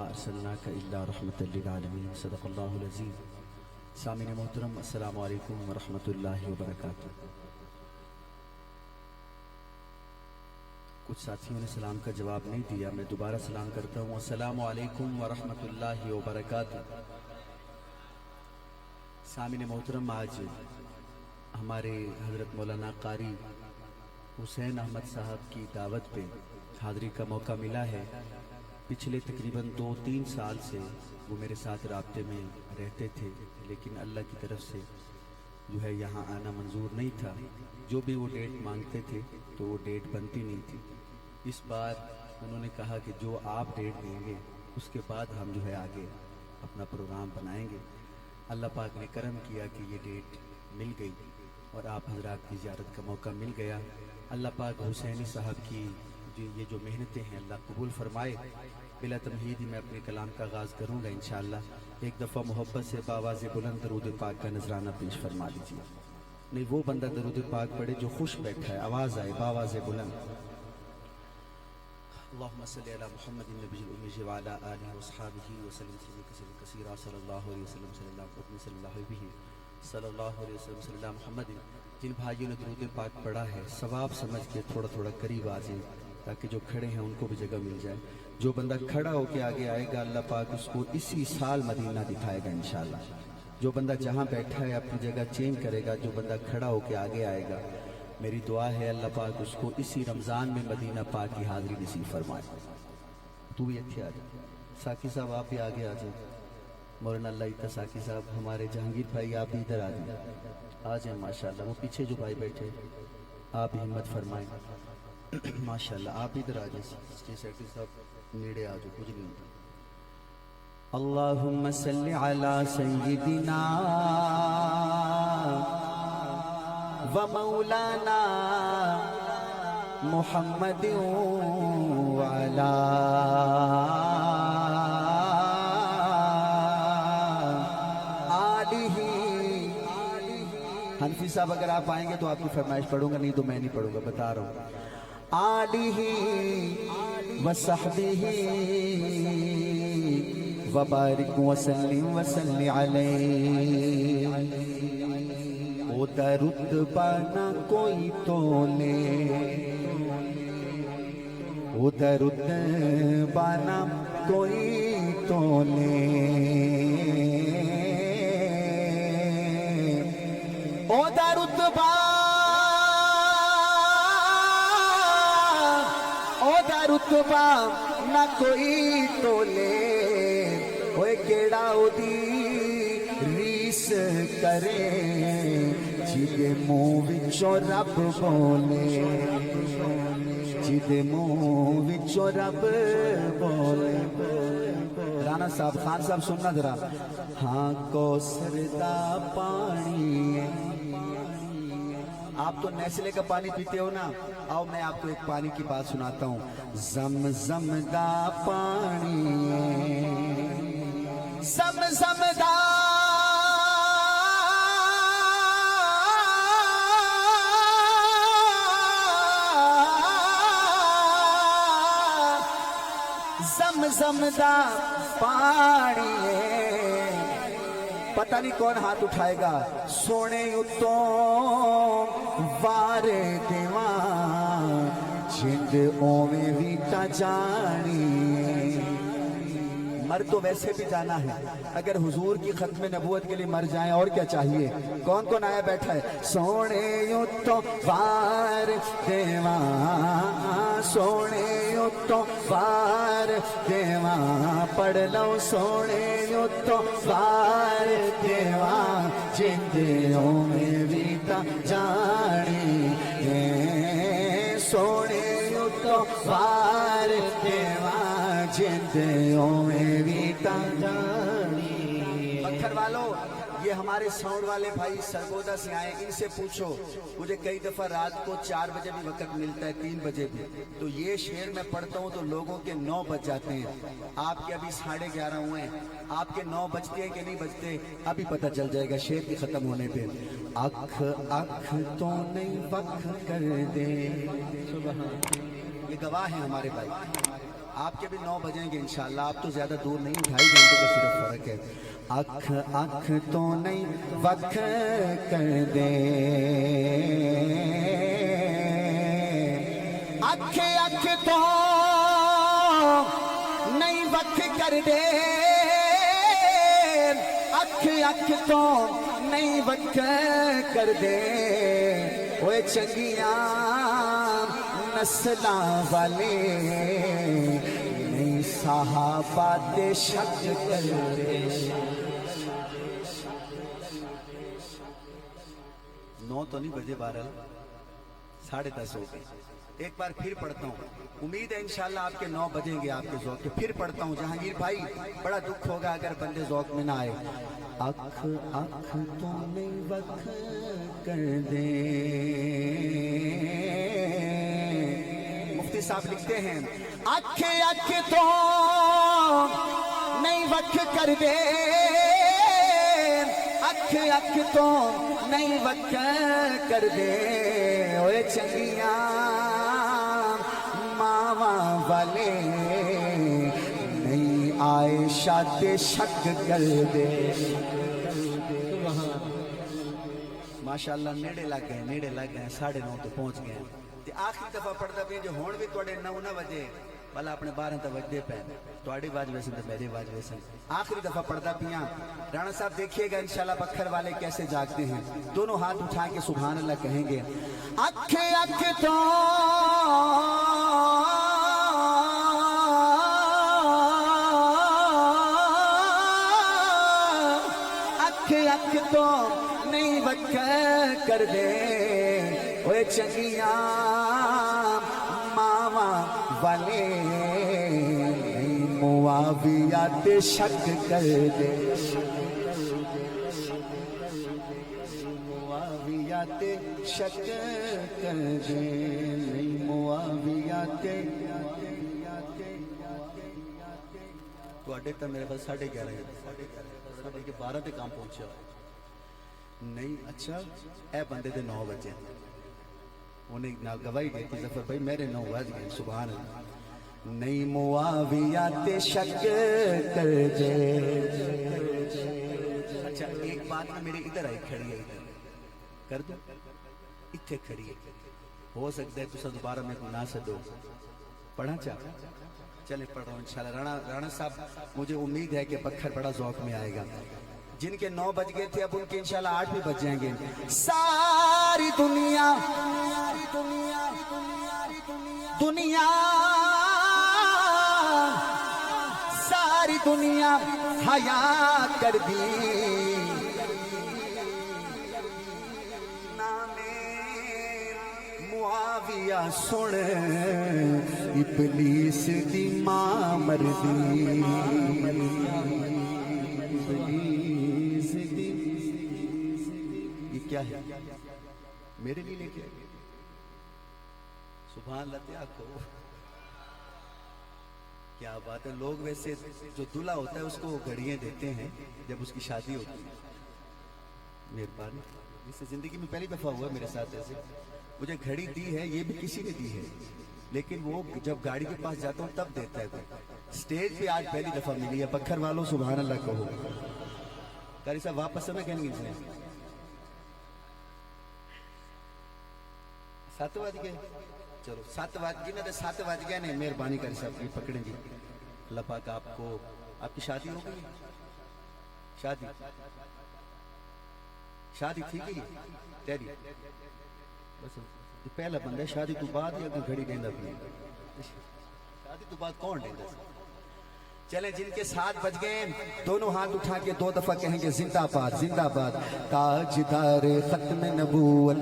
ارسلناک الا رحمۃ للعالمین صدق اللہ العظیم۔ سامعین محترم السلام علیکم ورحمۃ اللہ وبرکاتہ۔ کچھ ساتھیوں نے سلام کا جواب نہیں دیا، میں دوبارہ سلام کرتا ہوں، السلام علیکم ورحمۃ اللہ وبرکاتہ۔ سامعین محترم، آج ہمارے حضرت مولانا قاری حسین احمد صاحب کی دعوت پہ حاضری کا موقع ملا ہے۔ پچھلے تقریباً 2-3 سال سے وہ میرے ساتھ رابطے میں رہتے تھے، لیکن اللہ کی طرف سے جو ہے یہاں آنا منظور نہیں تھا۔ جو بھی وہ ڈیٹ مانگتے تھے تو وہ ڈیٹ بنتی نہیں تھی۔ اس بار انہوں نے کہا کہ جو آپ ڈیٹ دیں گے اس کے بعد ہم جو ہے آگے اپنا پروگرام بنائیں گے۔ اللہ پاک نے کرم کیا کہ یہ ڈیٹ مل گئی اور آپ حضرات کی زیارت کا موقع مل گیا۔ اللہ پاک حسینی صاحب کی یہ جو محنتیں ہیں اللہ قبول فرمائے۔ بلا تمہید ہی میں اپنے کلام کا آغاز کروں گا انشاءاللہ۔ ایک دفعہ محبت سے بآواز بلند درود پاک کا نذرانہ پیش فرما دیجیے۔ نہیں، وہ بندہ درود پاک پڑھے جو خوش بیٹھا ہے، آواز آئے بآواز بلند۔ اللہم صلی علی محمد النبی الأمی وعلی آلہ وصحابہ وسلم کثیرا صلی اللہ علیہ وسلم صلی اللہ علیہ وسلم صلی اللہ محمد۔ جن بھائیوں نے درود پاک پڑھا ہے ثواب سمجھ کے تھوڑا تھوڑا قریب آ جائیں تاکہ جو کھڑے ہیں ان کو بھی جگہ مل جائے۔ جو بندہ کھڑا ہو کے آگے آئے گا اللہ پاک اس کو اسی سال مدینہ دکھائے گا انشاءاللہ۔ جو بندہ جہاں بیٹھا ہے اپنی جگہ چینج کرے گا، جو بندہ کھڑا ہو کے آگے آئے گا، میری دعا ہے اللہ پاک اس کو اسی رمضان میں مدینہ پاک کی حاضری نصیب فرمائے۔ تو بھی اتھے آ جائے، ساکی صاحب آپ بھی آگے آ جائیں، مولانا اللہ ساکی صاحب، ہمارے جہانگیر بھائی آپ بھی ادھر آ جائیں، آ جائیں ماشاءاللہ۔ وہ پیچھے جو بھائی بیٹھے آپ ہمت فرمائیں ماشاءاللہ، آپ ادھر آ جائیں، سیکٹری صاحب نیڑے آ جاؤ، کچھ نہیں ہوتا۔ اللہم صلی علی سیدنا و مولانا محمد وعلی آلہ۔ حنفی صاحب اگر آپ آئیں گے تو آپ کی فرمائش پڑھوں گا، نہیں تو میں نہیں پڑھوں گا، بتا رہا ہوں۔ آلہ وصحبہ وبارک وسلم وسلم علیہ۔ او رتبہ نہ کوئی تولے، او رتبہ نہ کوئی تولے، او رتبہ رتبہ نہ کوئی تولے، ہوئے کیڑا او دی ریس کرے، جدے منہ وچوں رب بولے، جدے منہ وچوں رب بولے۔ رانا صاحب، خان صاحب سننا ذرا۔ ہاں کوثر دا پانی ہے، آپ تو نیسلے کا پانی پیتے ہو نا، آؤ میں آپ کو ایک پانی کی بات سناتا ہوں۔ زمزم دا پانی ہے، زمزم دا زمزم دا پانی ہے، پتہ نہیں کون ہاتھ اٹھائے گا۔ سونے اتوں وار دیوان، جند اویں بھی تا جانی۔ مر تو ویسے بھی جانا ہے، اگر حضور کی ختم نبوت کے لیے مر جائیں اور کیا چاہیے۔ کون کون آیا بیٹھا ہے؟ سونے اتوں وار دیوان، سونے اتوں وار دیوان، پڑھ لو سونے اتوں وار دیوان، جندوں میں بھی تا جانی۔ سونے اتوں وار دیوان، جندوں میں بھی تا جانی۔ پتھر والو، یہ ہمارے ساؤنڈ والے بھائی سرگودا سے آئے، ان سے پوچھو، مجھے کئی دفعہ رات کو 4 بجے بھی وقت ملتا ہے، 3 بجے بھی، تو یہ شعر میں پڑھتا ہوں تو لوگوں کے 9 بج جاتے ہیں۔ آپ کے ابھی 11:30 ہوئے ہیں، آپ کے 9 بجتے ہیں کہ نہیں بجتے ابھی پتہ چل جائے گا شعر کی ختم ہونے پہ۔ اکھ اکھ تو نہیں وقت کر دے، ये गवाह हैं हमारे भाई। आपके भी 9 बजेंगे इंशाल्लाह। आप तो ज्यादा दूर नहीं, 2.5 घंटे का सिर्फ फर्क है। अख अख तो नहीं वख कर दे, अख अख तो नहीं वख कर दे, अख अख तो नहीं वख कर दे, ओए चंगियां नस्लां वाले नहीं साहबा दे शक कर दे। 9 तो नहीं बजे, 12 10:30 हो गए। एक बार फिर पढ़ता हूँ, उम्मीद है इंशाल्लाह आपके 9 बजेंगे आपके ज़ौक़ के। फिर पढ़ता हूँ जहांगीर भाई, बड़ा दुख होगा अगर बंदे ज़ौक़ में ना आए। अख अख तो नहीं वख कर दे, मुफ्ती साहब लिखते हैं अख अख तो नहीं वख कर दे, अख अख तो नहीं वख कर दे, ओए चंगियां मावा वाले नहीं आए शादे शक कर दे। माशाअल्लाह नेड़े लग गए, 9:30 तो पहुंच गए। ते आखिरी दफा पढ़दा पे जो हुण भी तुहाडे 9 ना बजे भला अपने 12 तो बजदे पे, तुहाडी आवाज वैसे तो मेरी आवाज वैसे। आखिरी दफा पढ़दा पिया। राणा साहब देखिएगा इंशाल्लाह बखर वाले कैसे जागते हैं। दोनों हाथ उठा के सुभान अल्लाह कहेंगे। अख अख तो अख अख तो नहीं वख कर दे, ओए चंगियां मावा वाले नहीं मुआविया ते शक कर दे, मुआविया ते शक कर दे, नहीं मुआविया ते। तो मेरे पास 11:30 12 ते काम पहुंचा नहीं। अच्छा ए बंदे दे 9 बजे उन्हें ना गवाही देती जफर भाई मेरे 9 बज गए। सुभान अल्लाह। नहीं मुआविया ते शक कर दे। अच्छा एक बात ना मेरे इधर आई खड़ी है, इधर कर दो, इतने खड़ी है। हो सकता है तुसा दोबारा मेरे को ना सदो, पढ़ा चाह चले पढ़ रहा हूँ इंशाल्लाह। राणा साहब मुझे उम्मीद है कि बखर बड़ा ज़ौक़ में आएगा। जिनके 9 बज गए थे अब उनके इंशाल्लाह 8 भी बज जाएंगे। सारी दुनिया दुनिया सारी दुनिया हया कर दी, नामे मुआविया सुन इबलीस दी मां मरदी, क्या है मेरे लिए लेके सुभान अल्लाह को। क्या बात है। लोग वैसे जो दूल्हा होता है उसको घड़ियां देते हैं जब उसकी शादी होती है। मेहरबानी, इससे जिंदगी में पहली दफा हुआ मेरे साथ ऐसे। मुझे घड़ी दी है, ये भी किसी ने दी है, लेकिन वो जब गाड़ी के पास जाता हूँ तब देता है कोई। स्टेज पे आज पहली दफा मिली है। बखर वालों सुभान अल्लाह कहो। कारी साहब वापस समय कहेंगे इसने 7 बज गए। चलो 7 बज गए ना, 7 बज गए ने। मेहरबानी कर साहब की पकड़ेंगे। अल्लाह पाक आपको, आपकी शादी हो गई? शादी थी गई तेरी? बस पहला बंदा शादी तो बाद ही अगर घड़ी देना अपनी शादी तो बाद कौन देता। चले जिनके 7 बज गए दोनों हाथ उठा के 2 दफा कहेंगे जिंदाबाद जिंदाबाद। ताजदार खत्म नबूवत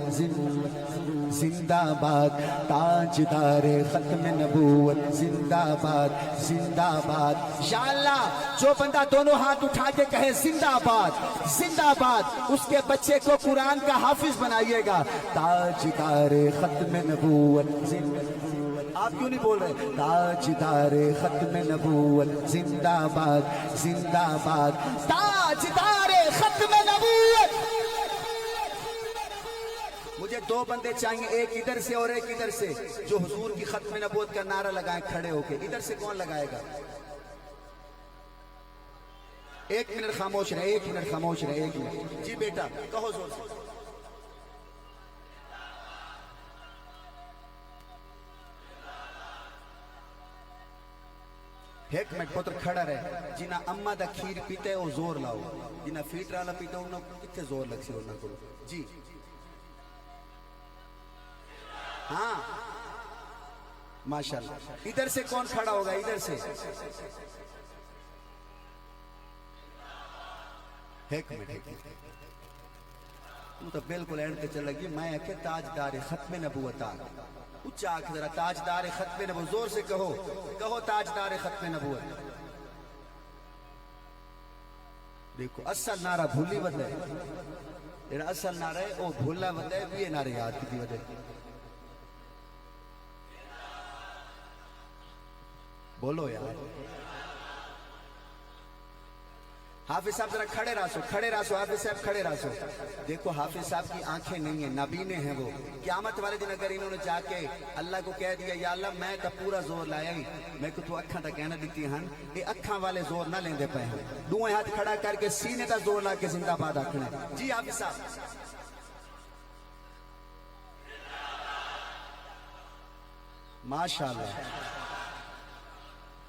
जिंदाबाद, ताजदार खत्म नबूवत जिंदाबाद जिंदाबाद। या अल्लाह जो बंदा दोनों हाथ उठा के कहे जिंदाबाद जिंदाबाद, उसके बच्चे को कुरान का हाफिज बनाइएगा। ताजदार खत्म नबूवत जिंदाबाद। आप क्यों नहीं बोल रहे? ताजदार खत्म नबूवत जिंदाबाद जिंदाबाद, ताजदार खत्म नबूवत। मुझे مجھے دو بندے چاہیے، ایک ادھر سے اور ایک ادھر سے، جو حضور کی ختم نبوت کا نعرہ لگائیں کھڑے ہو کے۔ ادھر سے کون لگائے گا؟ ایک منٹ خاموش رہے، ایک منٹ خاموش رہے، ایک منٹ۔ جی بیٹا کہو زور سے۔ ایک منٹ پتر کھڑا رہے۔ جنہ اما دا کھیر پیتے او زور لاؤ، جنہ فیٹ رالا پیتے انہوں کتنے زور لگ سی انہوں کرو۔ جی ہاں ماشاءاللہ۔ ادھر سے کون کھڑا ہوگا؟ ادھر سے ایک منٹ۔ تو بالکل اینڈ تے چلا گئی۔ میں کہ تاجدار ختم نبوت آ، اچھا آکھ ذرا تاجدار ختم نبوت، زور سے کہو، کہو تاجدار ختم نبوت۔ دیکھو اصل نعرہ بھولی ودے، یہ اصل نعرہ ہے او بھولا ودے، یہ نعرہ یاد کی ودے۔ بولو یار۔ حافظ صاحب ذرا کھڑے راسو، کھڑے راسو، حافظ صاحب کھڑے راسو۔ دیکھو حافظ صاحب کی آنکھیں نہیں ہیں، نابینے ہیں وہ۔ قیامت والے دن اگر انہوں نے جا کے اللہ کو کہہ دیا یا اللہ میں تو پورا زور لایا ہی، میں کو تو اکھاں تا کہنا دیتی ہن، یہ اکھاں والے زور نہ لیندے پے ہیں، دوئے ہاتھ کھڑا کر کے سینے تا زور لا کے زندہ باد آکھنا ہے۔ جی حافظ صاحب ماشاءاللہ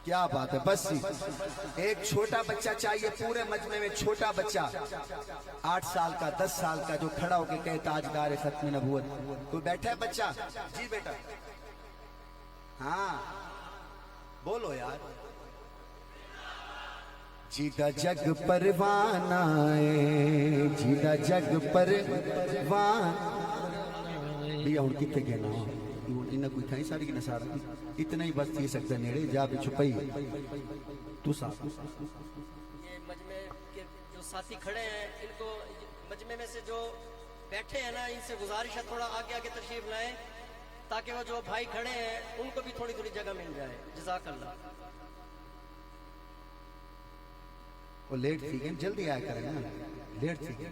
کیا بات ہے۔ بس ایک چھوٹا بچہ چاہیے پورے مجمع میں، چھوٹا بچہ 8 سال کا 10 سال کا جو کھڑا ہو کے کہے تاجدار ختم نبوت۔ کوئی بیٹھا ہے بچہ؟ جی بیٹا ہاں بولو یار۔ جیدہ جگ پروانہ ہے، جیدہ جگ پروانہ بھیا ہون کتے گئے نا انہاں کوئی تھائی ساری کی نسارا اتنا ہی بس تھی سکتا نیڑے جا بھی چھپائی تو صاحب۔ یہ مجمع کے جو ساتھی کھڑے ہیں ان کو مجمع میں سے جو بیٹھے ہیں نا ان سے گزارش ہے تھوڑا آگے آگے تشریف لائیں تاکہ وہ جو بھائی کھڑے ہیں ان کو بھی تھوڑی تھوڑی جگہ مل جائے۔ جزاک اللہ۔ وہ لیٹ تھی گئے جلدی آیا کریں نا، لیٹ تھی گئے۔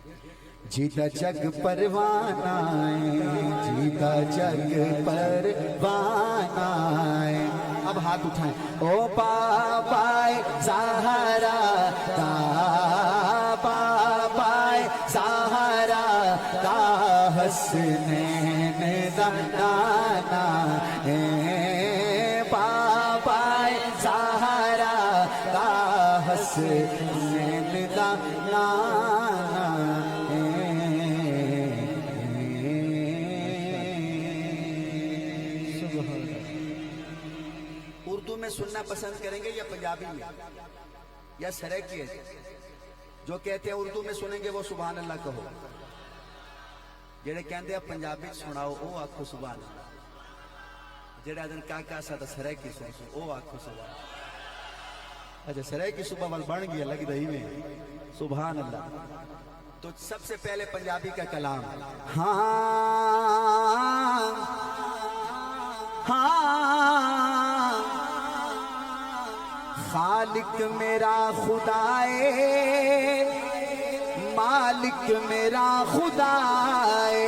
جیدہ جگ پروانہ ہے، جیدہ جگ پروانہ ہے۔ اب ہاتھ اٹھائیں۔ او بابائے زہرا کا، بابائے زہرا کا حسنین دا نانا ہے، بابائے زہرا کا حسنین دا نانا ہے۔ اردو میں سننا پسند کریں گے یا پنجابی میں یا سریکی ہے؟ جو کہتے ہیں اردو میں سنیں گے وہ سبحان اللہ کہو، جڑے کہندے ہیں پنجابی سناؤ او آکھو سبحان اللہ، جڑے دن کاکا سا سریکی سنو او آکھو سبحان اللہ۔ اچھا سریکی صبح وال بن گیا لگی دہی میں سبحان اللہ۔ تو سب سے پہلے پنجابی کا کلام ہاں ہاں، خالق میرا خدائے، مالک میرا خدائے،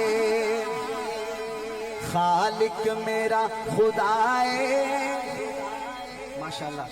خالق میرا خدائے۔ ماشاءاللہ۔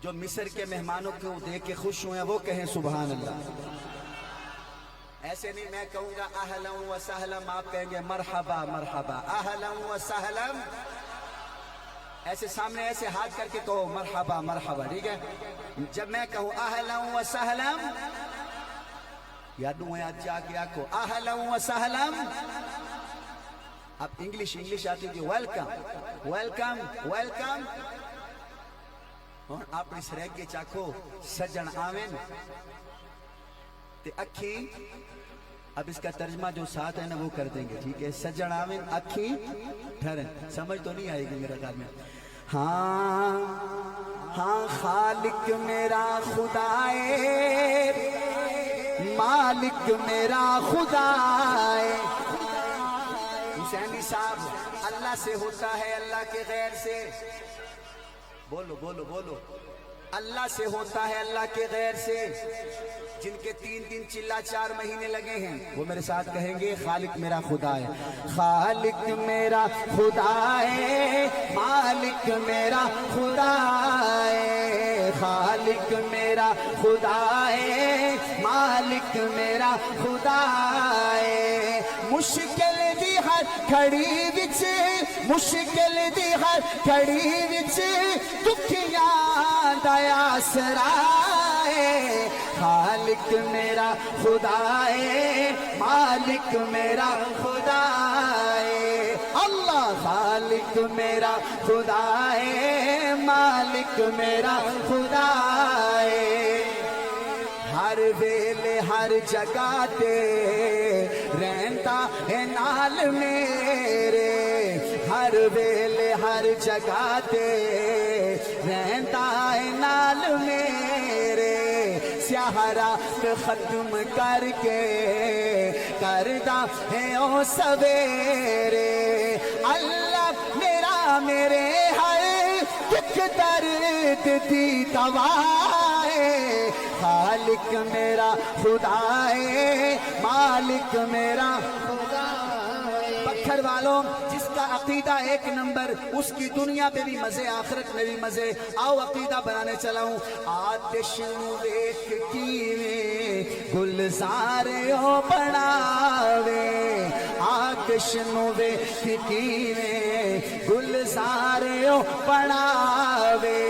جو مصر کے مہمانوں کو دیکھ کے خوش ہوئے ہیں وہ کہیں سبحان اللہ۔ ایسے نہیں میں کہوں گا اہلا و سہلا، آپ کہیں گے مرحبا مرحبا، اہلا و سہلا ایسے سامنے ایسے ہاتھ کر کے کہو مرحبا مرحبا، ٹھیک ہے؟ جب میں کہوں اہلا و سہلا، یادوں یاد جا کے آکو اہلا و سہلا. اب انگلش آتی ہے ویلکم ویلکم ویلکم. اور اپنی سریگے چاکو سجن آمین تے اکھی. اب اس کا ترجمہ جو ساتھ ہے نا وہ کر دیں گے، ٹھیک ہے؟ سجن آمین اکھی ٹھہریں. سمجھ تو نہیں آئے گی میرا خیال میں. ہاں ہاں خالق میرا خدائے، مالک میرا خدائے. حسینی صاحب اللہ سے ہوتا ہے اللہ کے غیر سے. بولو بولو بولو. اللہ سے ہوتا ہے اللہ کے غیر سے. جن کے 3 دن چلا 4 مہینے لگے ہیں وہ میرے ساتھ کہیں گے خالق میرا خدا ہے. خالق میرا خدا ہے، مالک میرا خدا ہے. خالق میرا خدا ہے، مالک میرا خدا ہے. مشکل دی ہر کھڑی وچ، مشکل دی ہر کھڑی وچ دکھیاں دا آسرا ہے. خالق میرا خدا ہے، مالک میرا خدا ہے. اللہ خالق میرا خدا ہے، مالک میرا خدا ہے. ہر ویلے ہر جگہ تے رہندا ہے نال میرے. ہر ویلے ہر جگہ تے رہندا ہے نال میرے. سیاہ رات ختم کر کے کردا ہے او سویرے. اللہ میرا میرے ہر دکھ درد دی دوا ہے. خالق میرا خدا ہے، مالک میرا خدا ہے. پتھر والوں جس کا عقیدہ 1 نمبر، اس کی دنیا پہ بھی مزے آخرت میں بھی مزے. آؤ عقیدہ بنانے چلاؤں. آتش نو ویکھ کیویں گلزار او بناوے. آتش نو ویکھ کیویں گلزار او بناوے.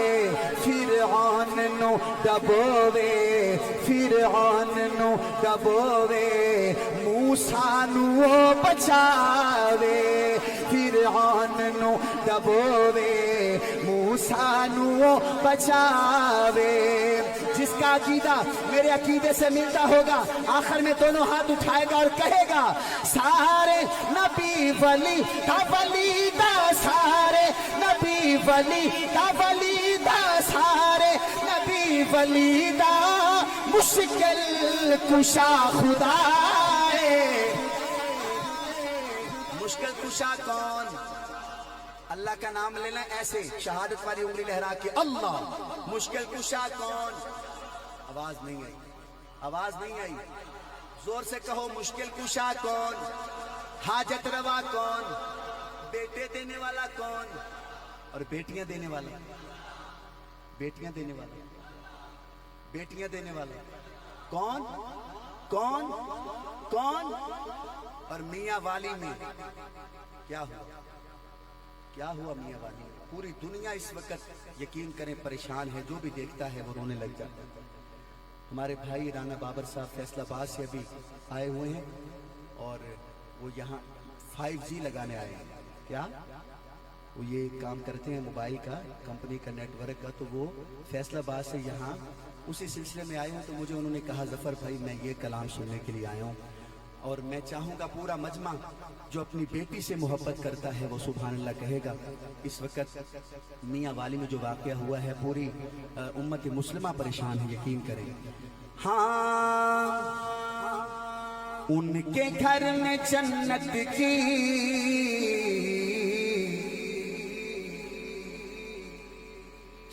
فرعون نو دبوے، فرعون نو دبوے. موسیٰ نو بچاوے، فرعون نو دبوے. موسیٰ نو بچاوے. جس کا عقیدہ میرے عقیدے سے ملتا ہوگا آخر میں دونوں ہاتھ اٹھائے گا اور کہے گا سارے نبی ولی دا ولی دا، سارے نبی ولی دا ولی دا، سارے نبی ولی دا. مشکل کشا خدا ہے. مشکل کشا کون؟ اللہ کا نام لینا ایسے شہادت والی انگلی لہرا کے اللہ. مشکل کشا کون؟ آواز نہیں آئی، آواز نہیں آئی. زور سے کہو مشکل کشا کون؟ حاجت روا کون؟ بیٹے دینے والا کون؟ اور بیٹیاں دینے والا؟ بیٹیاں دینے والا، بیٹیاں دینے والا کون؟ کون کون؟ اور میاں والی میں کیا ہوا؟ کیا ہوا میاں والی میں؟ پوری دنیا اس وقت یقین کریں پریشان ہے. جو بھی دیکھتا ہے وہ رونے لگ جاتا ہے. ہمارے بھائی رانا بابر صاحب فیصل آباد سے ابھی آئے ہوئے ہیں اور وہ یہاں 5G لگانے آئے ہیں. کیا وہ یہ کام کرتے ہیں موبائل کا، کمپنی کا نیٹ ورک کا. تو وہ فیصل آباد سے یہاں اسی سلسلے میں آئے ہوں. تو مجھے انہوں نے کہا ظفر بھائی میں یہ کلام سننے کے لیے آیا ہوں اور میں چاہوں گا پورا مجمع جو اپنی بیٹی سے محبت کرتا ہے وہ سبحان اللہ کہے گا. اس وقت میاں والی میں جو واقعہ ہوا ہے پوری امت مسلمہ پریشان ہے، یقین کریں. ہاں ان کے گھر میں جنت کی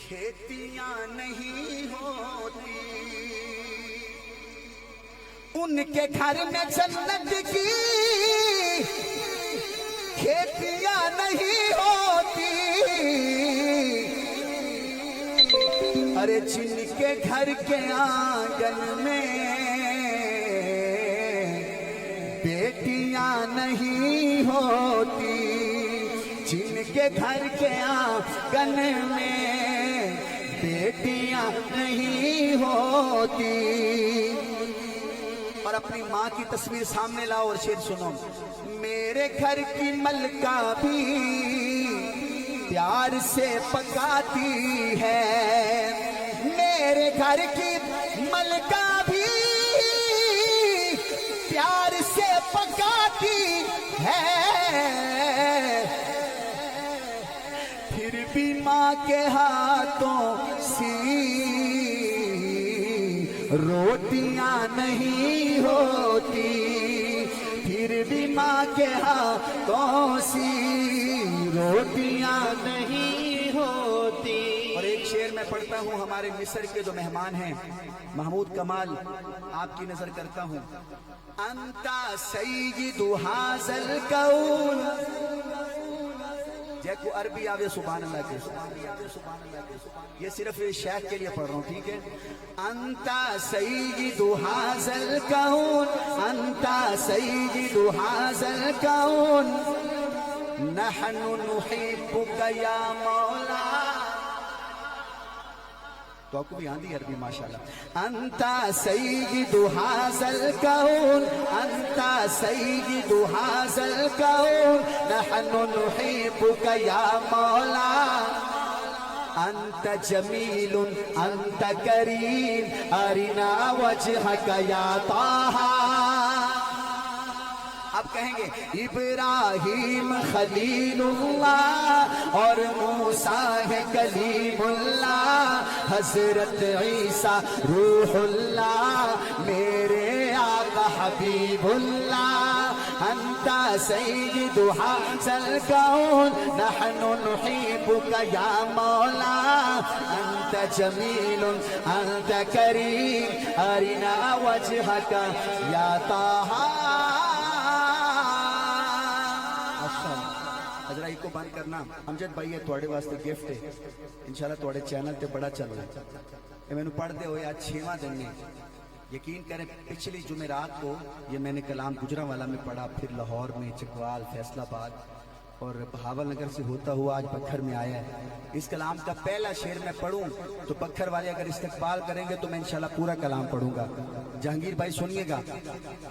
کھیتیاں نہیں ہوتی. ان کے گھر میں جنت کی کھیتیاں نہیں ہوتی. ارے جن کے گھر کے آنگن میں بیٹیاں نہیں ہوتی، جن के घर के आंगन में बेटियां नहीं होती। और अपनी माँ की तस्वीर सामने लाओ और शेर सुनो। मेरे घर की मलका भी प्यार से पकाती है, मेरे घर की मलका भी प्यार से पकाती है, फिर भी माँ के हाथों सी रोटियां नहीं होती, फिर भी माँ के हाथों सी रोटियां नहीं होती। और एक शेर मैं पढ़ता हूँ, हमारे मिस्र के जो मेहमान हैं महमूद कमाल, आपकी नजर करता हूँ। अंता सय्यिदु हाज़ल कौन, जैको अरबी आवे सुभान अल्लाह के, ये सिर्फ शेख के लिए पढ़ रहा हूँ, ठीक है। अंता सय्यिदु हाज़ल कौन, अंता सय्यिदु हाज़ल कौन, नहनु नुहिब्बुका या मौला। तो आपको भी आंधी अरबी माशाल्लाह। अंता सय्यिदु हाज़ल कौन, अंता सय्यिदु हाज़ल कौन, नहनु नुहिब्बुका या मौला। अंत जमीलुन अंत करीम अरिना वजहका या ताहा। अब कहेंगे इब्राहिम खलीलुल्लाह और मूसा है कलीमुल्लाह, हजरत ईसा रूहुल्लाह, मेरे आका हबीबुल्लाह। अंता सय्यिदु हाज़ल कौन, नहनु नुहिब्बुका या मौला। अंत जमीलुन अंत करीम अरिना वजहका या ताहा। अजराई को बंद करना। अमजद भाई, ये थोड़े वास्ते गिफ्ट है, इंशाल्लाह थोड़े चैनल पे बड़ा चल रहा है। ये मैंने पढ़ते हो आज 6वां दिन में, यकीन करें पिछली जुमेरात को ये मैंने कलाम गुजरांवाला में पढ़ा, फिर लाहौर में, चकवाल, फैसलाबाद और बहावल नगर से होता हुआ आज पत्थर में आया है। इस कलाम का पहला शेर मैं पढ़ूं तो पत्थर वाले अगर इस्तकबाल करेंगे तो मैं इंशाल्लाह पूरा कलाम पढ़ूंगा। जहांगीर भाई सुनिएगा,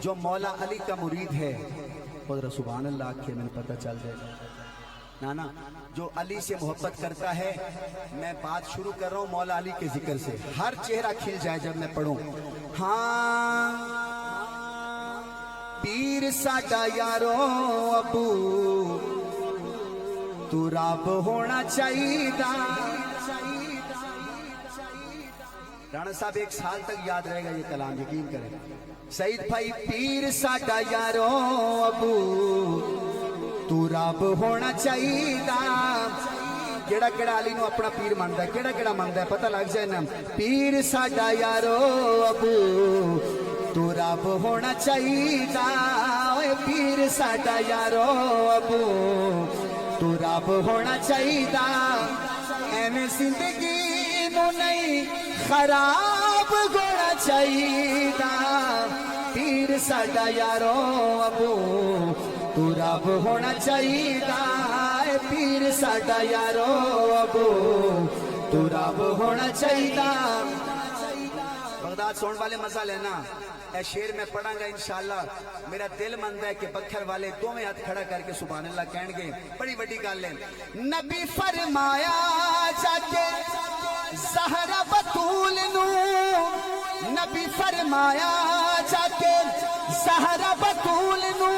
जो मौला अली का मुरीद है, खुद सुभान अल्लाह आखे मैंने पता चल जाएगा नाना, जो अली से मोहब्बत करता है, मैं बात शुरू कर रहा हूँ मौला अली के जिक्र से, हर चेहरा खिल जाए जब मैं पढ़ूं। हाँ पीर साडा यारो अबू तू रब होना चाहिए। राणा साहब 1 साल तक याद रहेगा ये कलाम, यकीन करें। सईद भाई, पीर साडा यारो अबू तू रब होना चाहिए। केड़ा केड़ा अली नू अपना पीर मानदा है, केड़ा केड़ा मानदा है, पता लग जाए ना। पीर साडा यारो अबू तू रब होना चाहिए। ओए पीर साडा यारो अबू तू रब होना चाहिए। एवें जिंदगी नू नहीं खराब होना चाहिए। पीर साडा यारो अबू तू रब होना चाहिए। पीर साडा यारो अबू तू रब होना चाहिए। बगदाद सोन वाले मजा लेना, ए शेर में पढ़ांगा इंशाल्लाह। मेरा दिल मंद है कि बखर वाले दोवें हाथ खड़ा करके सुभान अल्लाह कहणगे, बड़ी बड़ी गल है। नबी फरमाया जाके ज़हरा बतूल नू, नबी फरमाया जाके ज़हरा बतूल नू,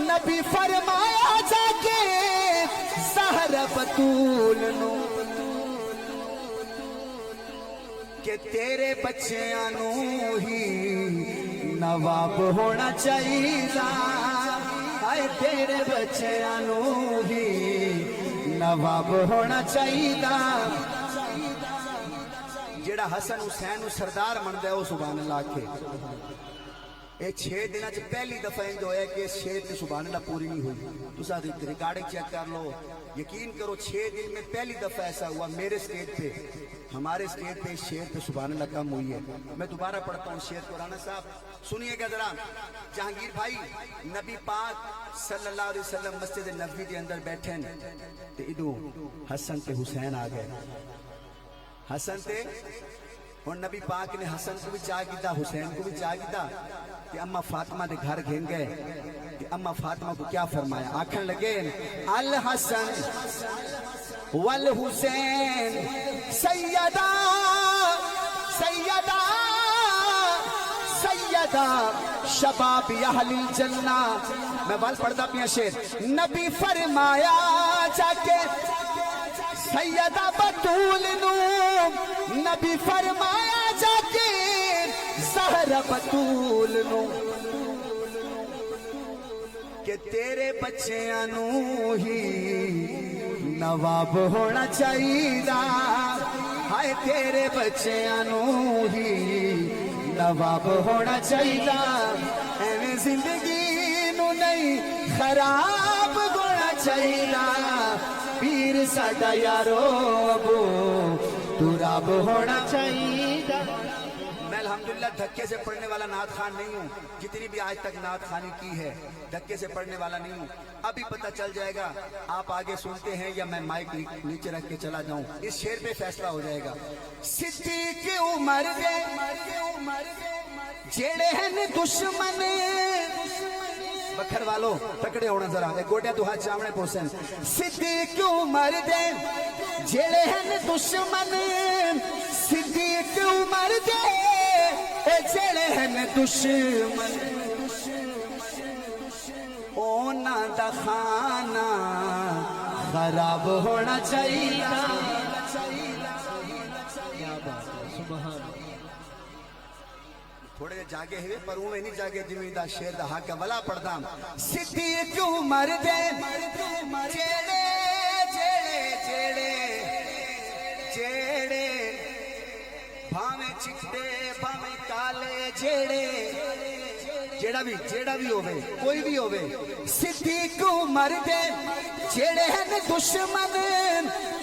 नबी फरमाया जाके ज़हरा बतूल नू कि तेरे बच्चियां नू ही नवाब होना चाहिए। आए तेरे बच्चियां नू ही नवाब होना चाहिए। जेड़ा हसन हुसैन नू सरदार मनदा है वो सुभान अल्लाह आखे। ये 6 दिनों च पहली दफा इंज होया कि इस शेर की सुभान अल्लाह पूरी नहीं हुई। तुसा रिकॉर्डिंग चेक कर लो, यकीन करो 6 दिन में पहली दफा ऐसा हुआ मेरे स्टेज पे ہمارے اسٹیج پہ اس شعر پہ سبحان اللہ کم ہوئی ہے. میں دوبارہ پڑھتا ہوں شعر کو. رانا صاحب سنیے گا ذرا. جہانگیر بھائی نبی پاک صلی اللہ علیہ وسلم مسجد نبوی کے اندر بیٹھے تے ادو حسن تے حسین آ گئے. حسن تے اور نبی پاک نے حسن کو بھی چاہ کیتا حسین کو بھی چاہ کیتا کہ اما فاطمہ دے گھر گھن گئے. کہ اما فاطمہ کو کیا فرمایا؟ آکھن لگے الحسن والحسین سیدہ سیدہ سیدہ شباب اہل الجنہ. میں بات پڑھتا پیا شعر. نبی فرمایا جا کے سیدہ بطول نو، نبی فرمایا جا کے زہرا بطول نو کہ تیرے بچیاں نو ہی نواب ہونا چاہیے. ہائے تیرے بچیاں نو ہی نواب ہونا چاہیے. ایویں زندگی نو نہیں خراب ہونا چاہیے. پیر ساڈا یارو ابو تو رب ہونا چاہیے. میں الحمدللہ دھکے سے پڑھنے والا نعت خان نہیں ہوں. جتنی بھی آج تک نعت خانی کی ہے دھکے سے پڑھنے والا نہیں ہوں. ابھی پتہ چل جائے گا آپ آگے سنتے ہیں یا میں مائک نیچے رکھ کے چلا جاؤں. اس شعر پہ فیصلہ ہو جائے گا. صدیق عمر دے جیڑے ہیں دشمن بکھر والو تکڑے ہونا ذرا گوٹیا تو ہاتھ چامڑے پوسن. صدیق عمر دے جیڑے ہیں دشمن صدیق عمر دے جیڑے ہیں دشمن اونا دا خانہ خراب ہونا چاہیے. تھوڑے جاگے ہوئے پر وہ نہیں جاگے جمعی دا شیر دا حق ولا پڑھدام. صدیق عمر دے جیڑے جیڑے جیڑے جیڑے بھاویں چٹے بھاویں کالے جیڑے جیڑا بھی ہوئے کوئی بھی ہوئے. صدیق عمر دے جیڑے ہیں دشمن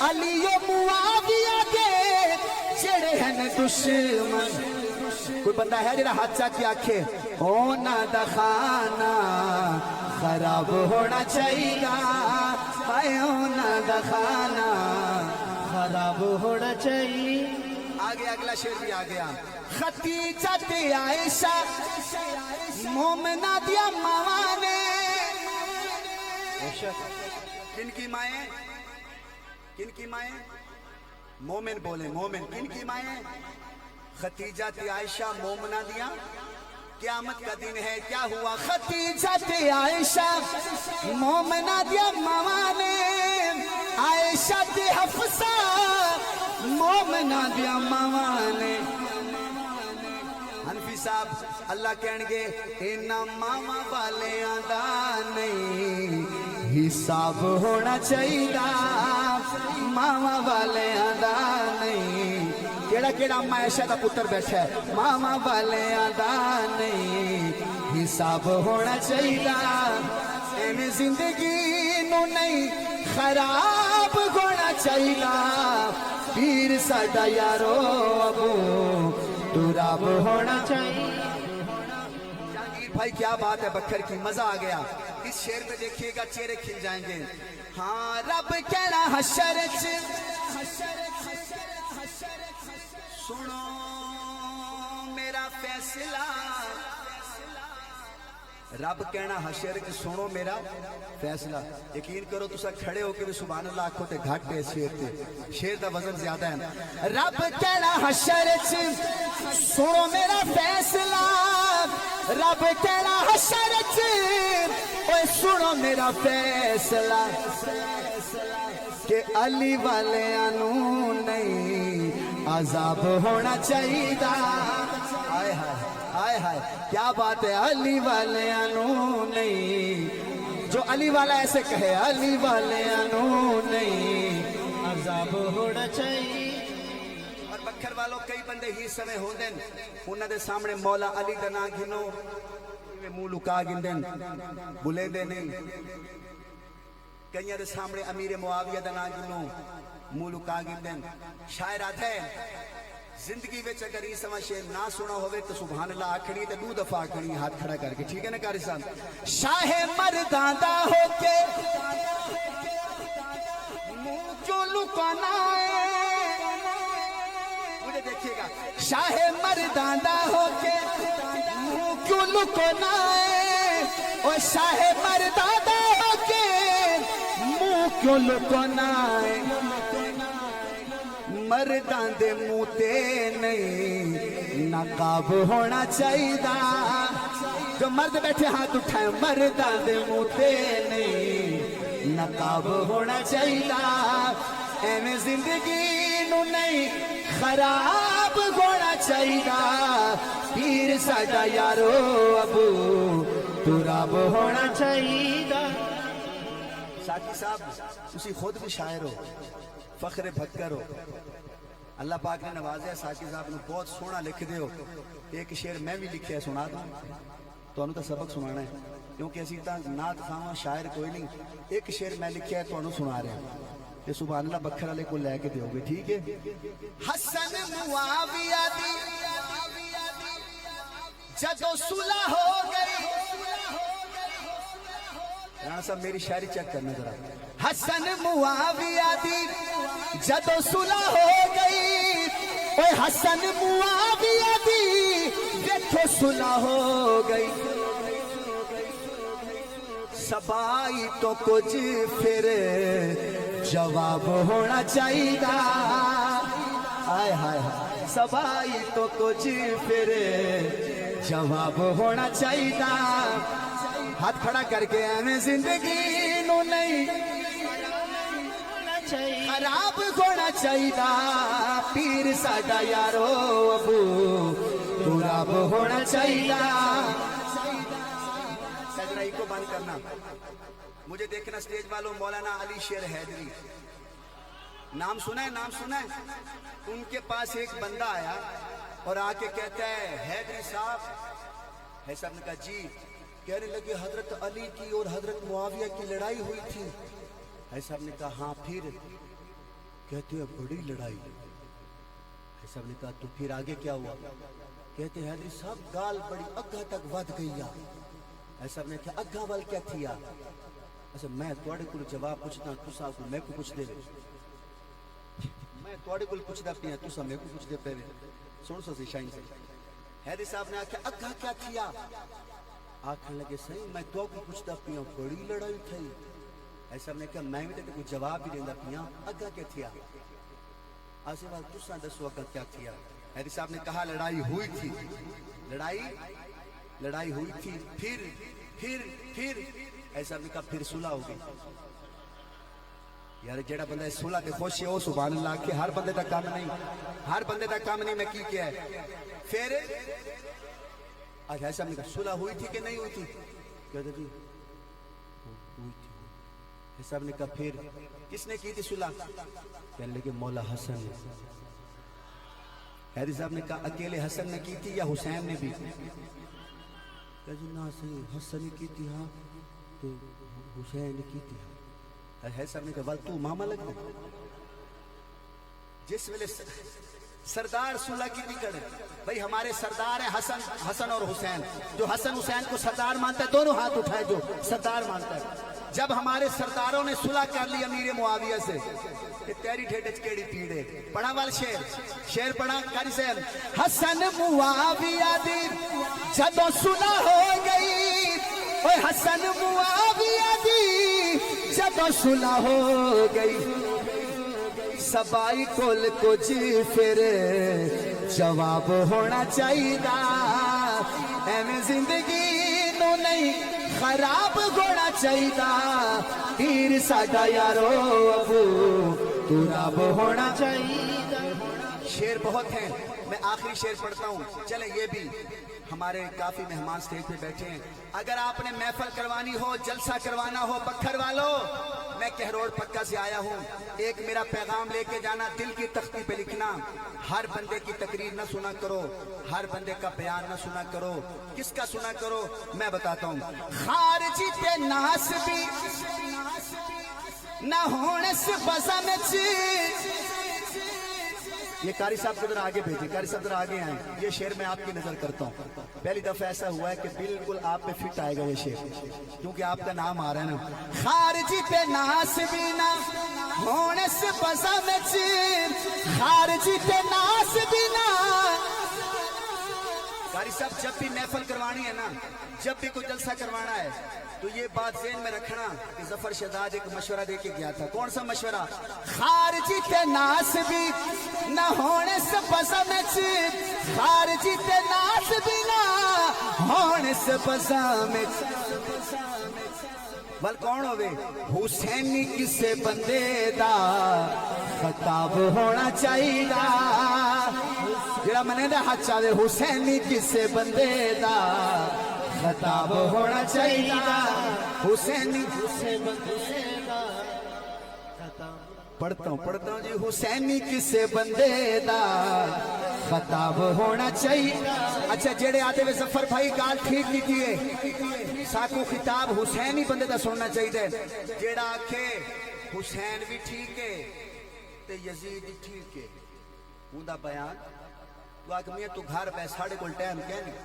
علی و معاویہ دے جیڑے ہیں دشمن. کوئی بندہ ہے جڑا ہاتھ چاک کے آکھے اونا دا خانہ خراب ہونا چاہیے. ہائے اونا دا خانہ خراب ہونا چاہیے. آگے اگلا شعر بھی آ گیا. ختیجہ تے عائشہ مومنہ دیا ماں نے. کن کی مائیں کن کی مائیں مومن بولے مومن کن کی مائیں؟ ختیجہ تے عائشہ مومنہ دیا. قیامت کا دن ہے کیا ہوا؟ ختیجہ تے عائشہ مومنہ دیا ماں نے. عائشہ تے حفصہ مومنہ دیا ماں نے. حنفی صاحب اللہ کہن گے اینا ماما والیاں دا نہیں حساب ہونا چاہیے. ماما والیاں دا نہیں. کیڑا کیڑا اما عائشہ دا پتر بیٹھا ہے. ماما والیاں دا نہیں حساب ہونا چاہیے. ایویں زندگی نو نہیں خراب ہونا چاہیے. پیر ساڈا یارو ابو تو رب ہونا چاہیے. جہانگیر بھائی کیا بات ہے بکھر کی مزہ آ گیا. اس شعر میں دیکھیے گا چہرے کھل جائیں گے. ہاں رب کہنا حشر سنو میرا فیصلہ. رب کہنا حشر کہ سنو میرا فیصلہ. یقین کرو تو سب کھڑے ہو کے بھی سبحان اللہ آنکھوں تے گھٹ ہے. شیر دا وزن زیادہ ہے. رب کہنا حشر سنو میرا فیصلہ. رب کہنا حشر سنو میرا فیصلہ کہ علی والیاں نو نہیں عذاب ہونا چاہیے. آئے ہائے آئے ہائے کیا بات ہے. علی والیاں نو نہیں جو علی والا ایسے کہے علی والیاں نو نہیں عذاب ہونا چاہیے. اور بکھر والوں کئی بندے ہی سمے ہوندے انہاں دے سامنے مولا علی دا نام گنو منہ لکا گندن بلیندے نہیں. کئیاں دے سامنے امیر معاویہ دا نام گنو मुंह लुका गिंदन शायर आते जिंदगी विच अगर ये समा शेर ना सुना होवे तो सुभान अल्लाह आखनी ते 2 दफा आखनी हाथ खड़ा करके ठीक है ना कारी साहब शाहे मर्दां दा होके मुंह क्यों लुकाना है मुझे देखिएगा शाहे मर्दां दा होके मुंह क्यों लुकाना है ओ शाहे मर्दां दा होके मुंह क्यों लुकाना है मर्दां दे मुंह ते नहीं नकाब होना चाहिए जो मर्द बैठे हाथ उठाए मर्दां दे मुंह ते नहीं नकाब होना चाहिए एवें जिंदगी नू नहीं खराब होना चाहिए पीर साडा यारो अबू तुराब होना चाहिए साकी साहब तुसी खुद भी शायर हो फखरे भक्कर हो अल्लाह पाक ने नवाजा साकी साहब ने बहुत सोहना लिख दे हो एक शेर मैं भी लिखिया सुना दूं ਤੁਹਾਨੂੰ ਤਾਂ सबक सुनाना है क्योंकि ਅਸੀਂ ਤਾਂ नात खावा शायर कोई नहीं एक शेर मैं लिखिया है ਤੁਹਾਨੂੰ सुना रहा ते सुभान अल्लाह बखर वाले को लेके दोगे ठीक है हसन मुआविया दी जदों सुलह हो गई राणा साहब मेरी शायरी चेक करना जरा हसन मुआविया दी जदों सुलह हो गई ओए हसन मुआविया दी देखो सुलह हो गई सबाई तो कुछ फिर जवाब होना चाहिए हाय हाय सबाई तो कुछ फिर जवाब होना चाहिए हाथ खड़ा करके एवं जिंदगी नू नहीं खराब होना चाहिए पीर साडा यारो अबू तुराब होना चाहिए सजराई को बंद करना मुझे देखना स्टेज वालों मौलाना अली शेर हैदरी नाम सुना है उनके पास एक बंदा आया और आके कहता है हैदरी साहब है साहब ने कहा जी कहने लगे हजरत अली की और हजरत मुआविया की लड़ाई हुई थी साहब ने कहा हाँ फिर कहते हैं बड़ी लड़ाई साहब ने कहा तो फिर आगे क्या हुआ कहते हैं हैदरी साहब गाल बड़ी अग्गा तक वध गई साहब ने कहा अग्गा वाल क्या थी अच्छा मैं थोड़े को जवाब पूछना तुसा को मैं को पूछ दे मैं थोड़े को पूछदा पिया तुसा मैं को पूछ दे पहले सुन सो सी शाइन से हैदरी साहब ने आख्या अग्गा क्या थी आखन लगे सही मैं तो को पूछदा पिया बड़ी लड़ाई थी ऐसा ने कहा मैं भी तो कोई जवाब भी देंदा पिया अग्गा क्या थिया आसे वाल तुसा दसो अग्गा क्या थिया हैदरी साहब ने कहा लड़ाई हुई थी लड़ाई हुई थी फिर ऐसा ने कहा फिर सुलह हो गई यार जेड़ा बंदा सुलह ते खुश है ओ सुभान अल्लाह के हर बंदे दा काम नहीं मैं की क्या है फिर अच्छा ऐसा ने कहा सुलह हुई थी कि नहीं हुई थी कहते जी हुई थी साहब ने कहा फिर किसने की थी सुलह कहने लगे मौला हसन ने हैदरी साहब ने कहा अकेले हसन ने की थी या हुसैन ने भी जी ना सही हसन ने की थी हाँ तो हुसैन ने की थी है साहब ने कहा वाल तू मामा लग जिस वेले सरदार सुलह की निकले भाई हमारे सरदार है हसन और हुसैन जो हसन हुसैन को सरदार मानता है दोनों हाथ उठाए जो सरदार मानता है जब हमारे सरदारों ने सुलह कर ली अमीर मुआविया से ये तेरी ठेठ केड़ी पीड़े पढ़ा वाल शेर पढ़ा कारी से हसन मुआविया दी जदों सुलह हो गई ओए हसन मुआविया दी जदों सुलह हो गई सबाई कोल कुछ फिर जवाब होना चाहिए एवं जिंदगी नू नहीं खराब होना चाहिए पीर साडा यारो अबू तुराब होना चाहिए शेर बहुत हैं मैं आखिरी शेर पढ़ता हूँ चले ये भी हमारे काफी मेहमान स्टेज पे बैठे हैं अगर आपने महफल करवानी हो जलसा करवाना हो बखर वालों मैं कहरोड़ पक्का से आया हूँ एक मेरा पैगाम लेके जाना दिल की तख्ती पे लिखना हर बंदे की तकरीर न सुना करो हर बंदे का बयान न सुना करो किसका सुना करो मैं बताता हूँ खारजी ते नास भी ना होने से बसन ये कारी साहब को जरा आगे भेजिए, कारी साहब जरा आगे आए। ये शेर मैं आपकी नजर करता हूँ। पहली दफा ऐसा हुआ है कि बिल्कुल आप पे फिट आएगा ये शेर, क्योंकि आपका नाम आ रहा है ना। खारजी पे नास बिना होने से बसा में खारजी पे नास बिना। कारी साहब जब भी महफिल करवानी है ना, जब भी कोई जलसा करवाना है, तो ये बात ज़हन में रखना कि जफर शहजाद एक मशवरा देके गया था। कौन सा मशवरा? खारजी ते नास भी न होने से पसंद, खारजी ते नास भी न होने से पसंद। बल कौन होवे? हुसैनी किसे बंदे दा खताब होना चाहिए, जरा मने दा हाथ चावे। हुसैनी किसे बंदे दा खताब होना चाहिए, हुसैनी पढ़ता हूँ जी। हुसैनी किसे बंदे दा खताब होना चाहिए। अच्छा जेड़े आते वे जफर भाई गाल ठीक की है, साकू खिताब हुसैनी बंदे दा सुनना चाहिए। जेड़ा आखे हुसैन भी ठीक है ते यजीद भी ठीक है, उनका बयान तो आख मियां तू घर पे साढ़े को टाइम क्या नहीं।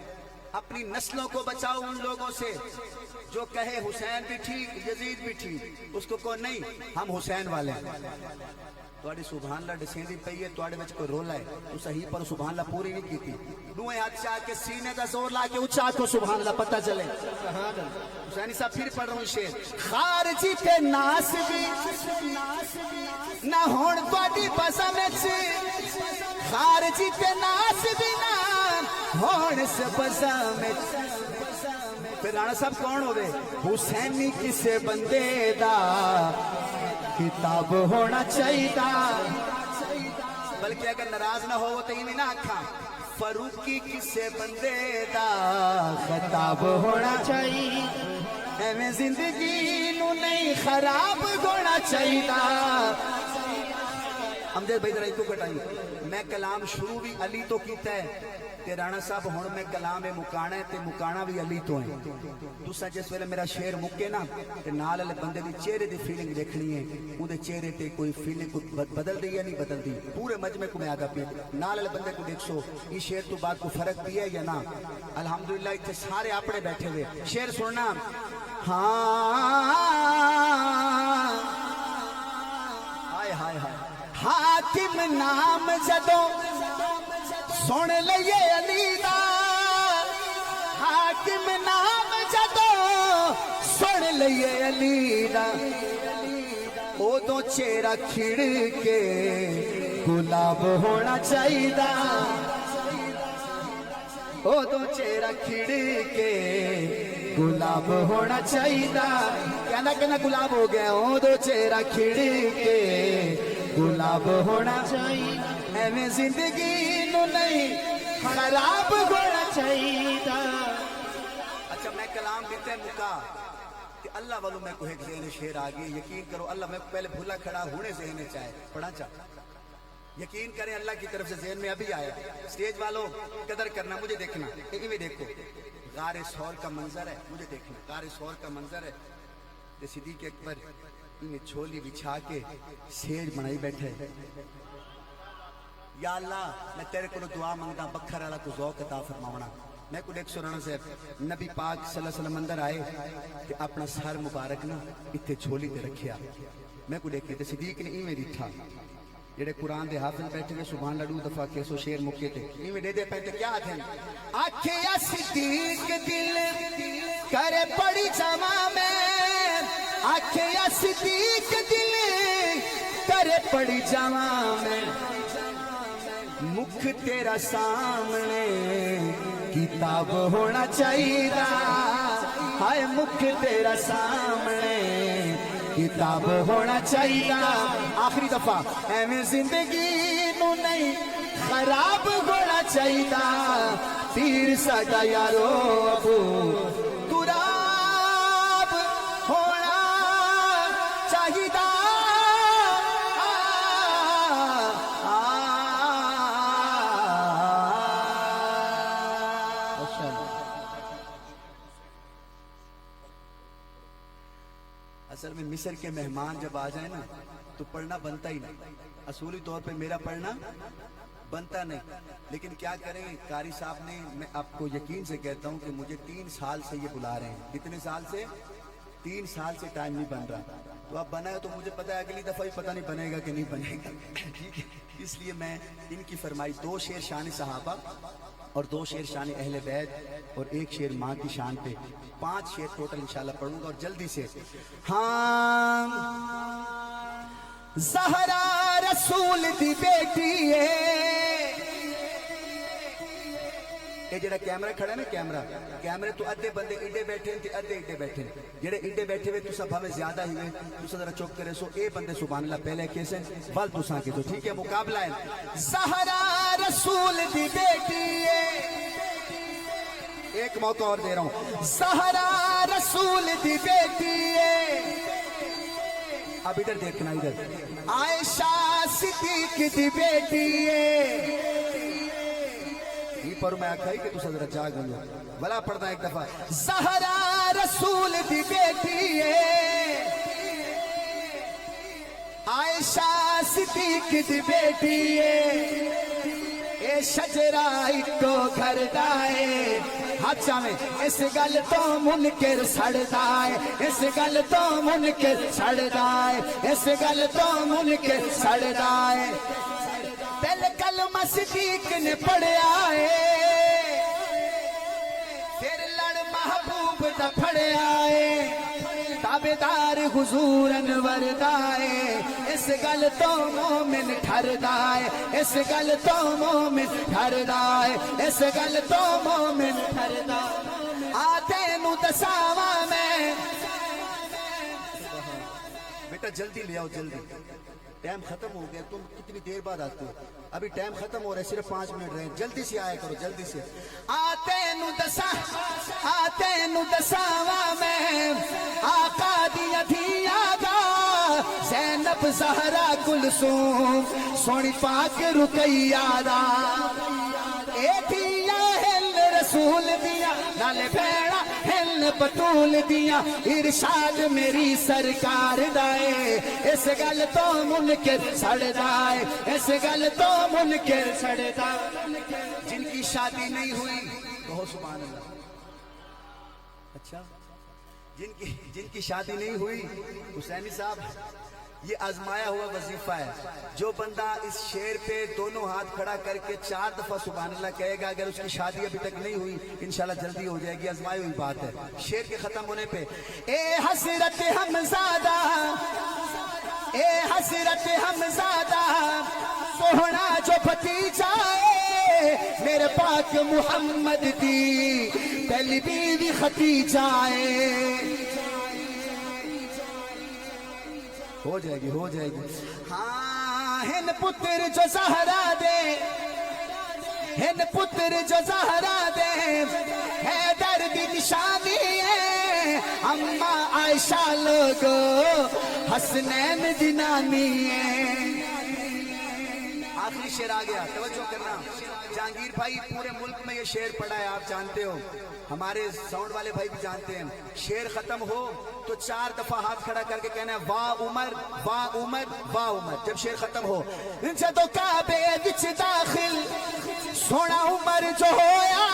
अपनी नस्लों को बचाओ उन लोगों से जो कहे हुसैन भी ठीक यजीद भी ठीक, उसको कौन नहीं हम हुसैन वाले हैं। तुहाडी सुभान अल्लाह डसेंदी पई है, तुहाडे विच कोई रोला है, तू सही पर सुभान अल्लाह पूरी नहीं कीती। दुए हाथ चाह के सीने का जोर ला के उच्चा को सुभान अल्लाह पता चले। हुसैनी साहब फिर पढ़ रहा हूं शेर। खारजी ते नास भी ना होण तुहाडी बसा विच, खारजी ते नास भी ना होण से बसा विच। फिर राणा साहब कौन होवे? हुसैनी किसे बंदे दा किताब होना चाहिए। बल्कि अगर नाराज ना हो तो इन्हें ना आखा फरूकी किसे बंदे दा खताब होना चाहिए। एवं जिंदगी नू नहीं खराब होना चाहिए। अमजद भाई जरा इको कटाई। मैं कलाम शुरू भी अली तो कीता है ते राणा साहब हुण मैं कलाम मुकाना है ते मुकाना भी अली तो है। तुसा जिस वेले मेरा शेर मुके ना ते नाल वाले बंदे दी चेहरे दी फीलिंग देखनी है, उहदे चेहरे ते कोई फीलिंग को बदल दी या नहीं बदल दी। पूरे मजमे को मैं आदा पे नाल वाले बंदे को देखो इस शेर तो बाद को फर्क भी है या ना। अल्हम्दुलिल्लाह इतने सारे अपने बैठे हुए शेर सुनना। हाँ हाय हाय हाय। हाकिम नाम जदों सुन लइए अली दा, हाकिम नाम जदों सुन लइए अली दा, उदों चेहरा खिड़ के गुलाब होना चाहिए। उदों चेहरा खिड़ के गुलाब होना चाहिए। कहना गुलाब हो गया, उदों चेहरा खिड़ के गुलाब होना चाहिए। एवं जिंदगी नू नहीं खराब होना चाहिए। अच्छा मैं कलाम देते मुका कि अल्लाह वालों मैं कोई ज़हन शेर आ गई। यकीन करो अल्लाह मैं पहले भूला खड़ा होने ज़हन चाहे पढ़ा चाह। यकीन करें अल्लाह की तरफ से ज़हन में अभी आया। स्टेज वालों कदर करना, मुझे देखना। इन्हें देखो गारे सौर का मंजर है, मुझे देखना गारे सौर का मंजर है। सिद्दीक़ अकबर इन्हें छोली बिछा के सेज बनाई बैठे। या अल्लाह मैं तेरे को दुआ मंगदा बखर वाला को ज़ौक़ अता फरमावना। मैं को देख सुनाना से नबी पाक सल्लल्लाहु अलैहि वसल्लम अंदर आए ते अपना सर मुबारक ना इत्थे झोली ते रखिया। मैं को देखे ते सिद्दीक ने इवें दिठा। जेड़े कुरान दे हाफिज बैठे ने सुभान अल्लाह दफा के सो शेर मुके ते इवें दे पे ते क्या आथे आखे या सिद्दीक दिल करे पड़ी जमा में, आखे या सिद्दीक दिल करे पड़ी जमा में, मुख तेरा सामने किताब होना चाहिए। हाय मुख तेरा सामने किताब होना चाहिए। आखिरी दफा एवं जिंदगी नू नहीं खराब होना चाहिए। तीर साडा यारो अबू गुराब होना चाहिए। असल में मिस्र के मेहमान जब आ जाए ना तो पढ़ना बनता ही नहीं, असूली तौर पे मेरा पढ़ना बनता नहीं, लेकिन क्या करें कारी साहब ने, मैं आपको यकीन से कहता हूं कि मुझे 3 साल से ये बुला रहे हैं। कितने साल से? 3 साल से टाइम नहीं बन रहा। तो अब बना है तो मुझे पता है अगली दफा ही पता नहीं बनेगा कि नहीं बनेगा, ठीक है। इसलिए मैं इनकी फरमाइश 2 शेर शान सहाबा और 2 शेर शान अहले बैत और 1 शेर माँ की शान पे 5 शेर टोटल इंशाल्लाह पढ़ूंगा। और जल्दी से हाँ, ज़हरा रसूल दी बेटी है। ये जेड़ा कैमरा खड़ा है ना, कैमरे तो अद्धे बंदे इडे बैठे हैं, अद्धे इडे बैठे हैं। जेड़े इडे बैठे हुए तुसा भावे ज्यादा ही हुए, तुसा जरा चुप करे सो ए बंदे सुभान अल्लाह पहले कैसे बल तुसा के तो ठीक है, मुकाबला है। ज़हरा रसूल दी बेटी है, एक मौका और दे रहा हूं, ज़हरा रसूल दी बेटी है। अब इधर देखना, इधर आयशा सिद्दीक दी बेटी है। पर मैं आखा ही कि तुसा जरा जाग लो, भला पढ़ना एक दफा, ज़हरा रसूल दी बेटी है, आयशा सिद्दीक दी बेटी है। ए शजरा इको घर दाए हाचा में, इस गल तो मुनकिर सड़दा है, इस गल तो मुनकिर सड़दा है, इस गल तो मुनकिर सड़दा है। पहले कलमा सिद्दीक ने पढ़िया है, फिर लड़ महबूब दा फड़िया है, ताबेदार हुजूर अनवर दा है। इस गल तो मोमिन ठरदा है, इस गल तो मोमिन ठरदा है, इस गल तो मोमिन ठरदा। आते नु दसावा मैं, बेटा जल्दी ले आओ, जल्दी टाइम खत्म हो गया, तुम कितनी देर बाद आते हो? अभी टाइम खत्म हो रहा है, सिर्फ 5 मिनट रहे, जल्दी से आया करो, जल्दी से। आते नु दसावा मैं, आका दिया धिया दा, ज़ैनब ज़हरा कुलसूम सोनी पाक रुकैया दा। ए धिया हिल रसूल दिया, नाले भेड़ा हिल बतूल दिया, इरशाद मेरी सरकार दाए। इस गल तो मुनकिर सड़दा है, इस गल तो मुनकिर सड़दा। जिनकी शादी नहीं हुई कहो सुभान अल्लाह। अच्छा, जिनकी शादी नहीं हुई, हुसैनी साहब ये आजमाया हुआ वजीफा है। जो बंदा इस शेर पे दोनों हाथ खड़ा करके 4 दफा सुभान अल्लाह कहेगा, अगर उसकी शादी अभी तक नहीं हुई इंशाल्लाह जल्दी हो जाएगी, आजमाई हुई बात है। शेर के खत्म होने पे ए हसरत हमज़ादा, ए हसरत हमज़ादा, सोहना जो भतीजा है मेरे पाक मुहम्मद दी पहली बीवी खतीजा है। हो जाएगी, हो जाएगी। हाँ, हिन पुत्र जो ज़हरा दे, हिन पुत्र जो ज़हरा दे, हैदर दी निशानी है। अम्मा आयशा लोगो हसनैन दी नानी है। आखिरी शेर आ गया, तवज्जो करना। जहांगीर भाई पूरे मुल्क में ये शेर पढ़ा है, आप जानते हो, हमारे साउंड वाले भाई भी जानते हैं। शेर खत्म हो तो 4 दफा हाथ खड़ा करके कहना है वाह उमर, वाह उमर, वाह उमर। जब शेर खत्म हो, जदों काबे विच दाखिल सोना उमर जो होया,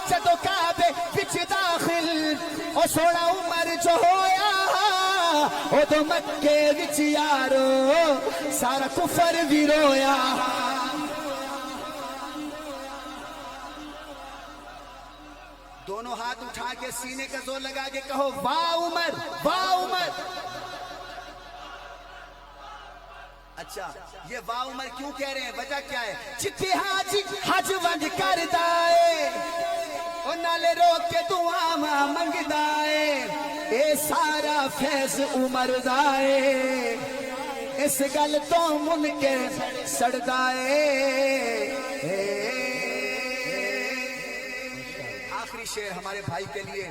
जदों काबे विच दाखिल ओ सोना उमर जो होया, ओ तो मक्के विच यारो सारा कुफर भी रोया। दोनों हाथ उठा के सीने का जोर लगा के कहो वाह उमर, वाह उमर। अच्छा, ये वाह उमर क्यों कह रहे हैं, वजह क्या है? चिट्ठी हाजी हज वंज कर दाए, ओ नाले रोक के दुआ मंगदा है, ए सारा फैज उमर दाए। इस गल तो मुनकिर सड़दा है। आखिरी शेर हमारे भाई के लिए,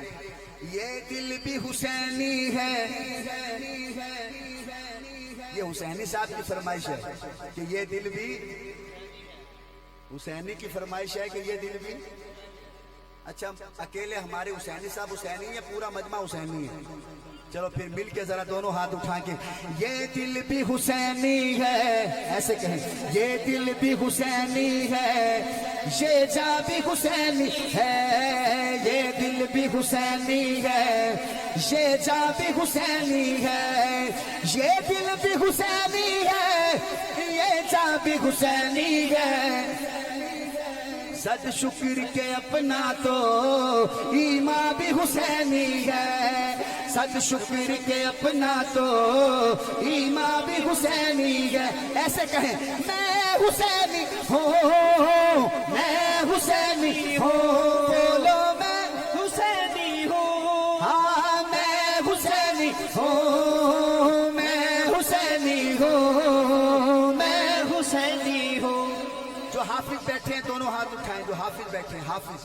ये दिल भी हुसैनी है। ये हुसैनी साहब की फरमाइश है कि ये दिल भी, हुसैनी की फरमाइश है कि ये दिल भी। अच्छा, अकेले हमारे हुसैनी साहब हुसैनी है, पूरा मजमा हुसैनी है? चलो फिर मिल के जरा दोनों हाथ उठा के, ये दिल भी हुसैनी है, ऐसे कहें, ये दिल भी हुसैनी है, ये जा भी हुसैनी है, ये दिल भी हुसैनी है, ये जा भी हुसैनी है, ये दिल भी हुसैनी है, ये जा भी हुसैनी है। सद शुक्र के अपना तो ईमा भी हुसैनी है, सद शुक्र के अपना तो ईमा भी हुसैनी है। ऐसे कहें, मैं हुसैनी हूँ, मैं हुसैनी हूँ, बोलो मैं हुसैनी हूँ, हाँ मैं हुसैनी हूँ, मैं हुसैनी हूँ, मैं हुसैनी हूँ। जो हाफिज बैठे हैं दोनों हाथ उठाएं, जो हाफिज बैठे हैं, हाफिज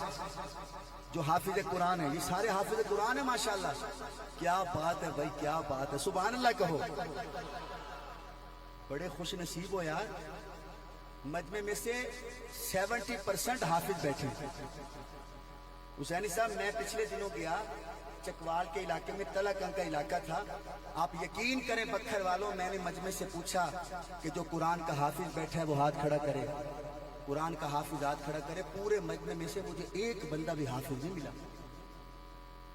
जो हाफिज कुरान है, ये सारे हाफिज कुरान है माशाल्लाह। क्या बात है भाई, क्या बात है, सुभान अल्लाह कहो। बड़े खुश नसीब हो यार, मजमे में से 70% हाफिज बैठे हैं। हुसैनी साहब, मैं पिछले दिनों गया चकवाल के इलाके में, तलाकं का इलाका था, आप यकीन करें बखर वालों, मैंने मजमे से पूछा कि जो कुरान का हाफिज बैठा है वो हाथ खड़ा करे, कुरान का हाफिज हाथ खड़ा करे। पूरे मजमे में से मुझे एक बंदा भी हाफिज नहीं मिला।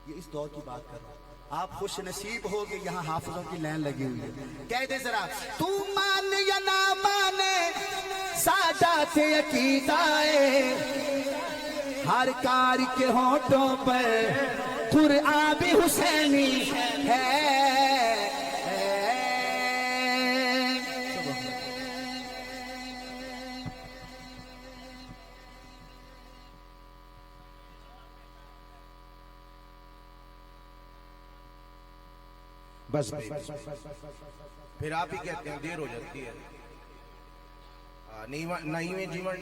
ये इस दौर की बात कर रहा हूं। आप खुश नसीब हो कि यहाँ हाफिजों की लाइन लगी हुई है। कह दे जरा, तू मान या ना माने सादात अकीदाए, हर कार के होठों पर कुरआन भी हुसैनी है। बस भाई, फिर आप ही कहते हैं देर हो जाती है। नहीं जीवन